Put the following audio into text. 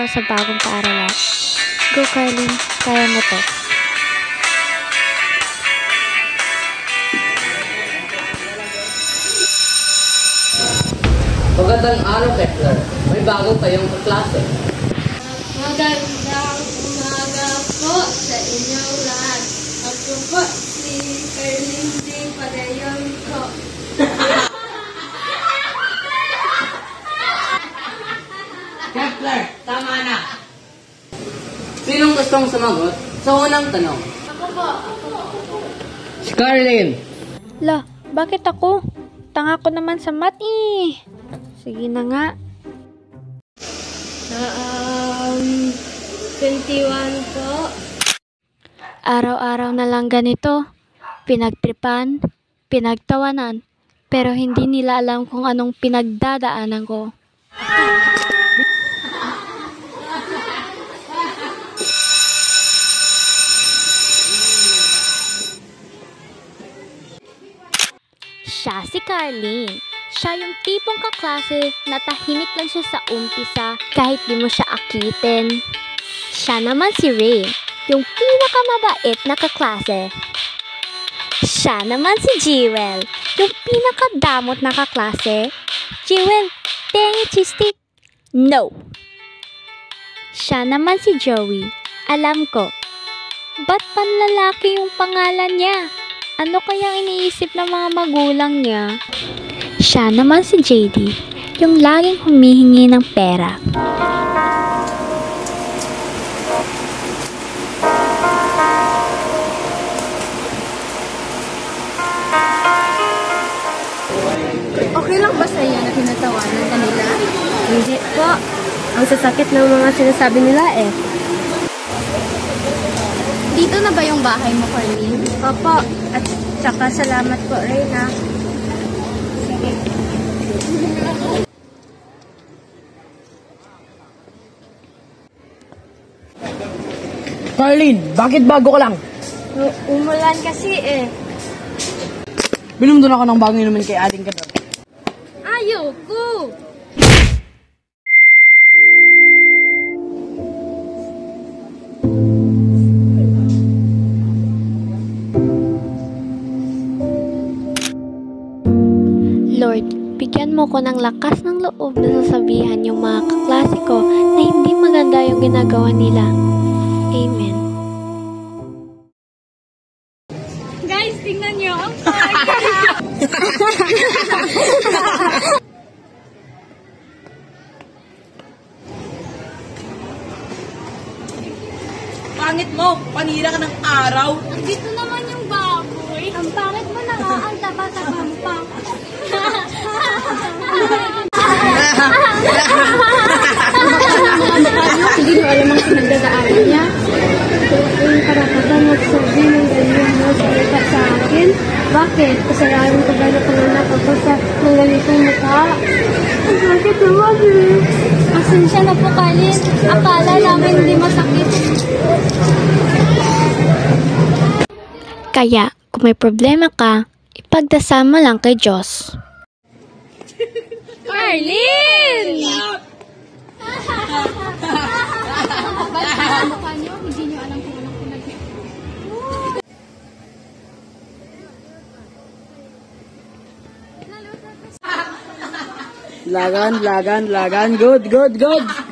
sa bagong paaralan. Go, Carlin. Kaya mo to. Magandang araw, Kepler. May bago kayong kaklase. Magandang umaga po sa inyong lahat. Ako po si Carlin D. Padayon ko. Kepler, tama na. Sinong gustong sumagot sa unang tanong? Ako po. Si Carlin. La, bakit ako? Tanga ko naman sa math eh. Sige na nga. 21 po. Araw-araw na lang ganito. Pinagtripan, pinagtawanan, pero hindi nila alam kung anong pinagdadaanan ko. Siya si Carlin. Siya yung tipong kaklase na tahimik lang siya sa umpisa kahit di mo siya akitin. Siya naman si Ray, yung pinakamabait na kaklase. Siya naman si Jewel, yung pinakadamot na kaklase. Jewel, tengi chistik. No. Siya naman si Joey. Alam ko. Ba't panlalaki yung pangalan niya? Ano kayang iniisip ng mga magulang niya? Siya naman si JD, yung laging humihingi ng pera. Okay lang ba sa iyo na tinatawanan ka nila? Hindi po. Ang sasakit ng mga sinasabi nila eh. Dito na ba yung bahay mo, Carlin? Opo. At saka salamat po, Reyna. Carlin, bakit bago ka lang? Umulan kasi eh. Binom doon ako ng bagong inumin kay ating ka doon. Ayoko! Lord, bigyan mo ko ng lakas ng loob na sasabihan yung mga kaklase ko na hindi maganda yung ginagawa nila. Amen. Guys, tingnan nyo. Ang Pangit mo! Panira ka ng araw! Dito naman yung baboy. Ang pangit mo na nga. Ang taba-tabang pa. Hindi mo alam ang pinagdadaanan niya. Yung karapatan magsabi ng ganyan mo salita sa akin. Bakit? Kasalanan ko ba na panganak ako sa ng ganitong mukha? Ang sakit naman eh. Pasensya na po, Carlin. Akala namin hindi masakit. Kaya, kung may problema ka, ipagdasal mo lang kay Diyos. Carlin! Mukha nyo, hindi nyo alam kung anong pinag- Lagan. Good.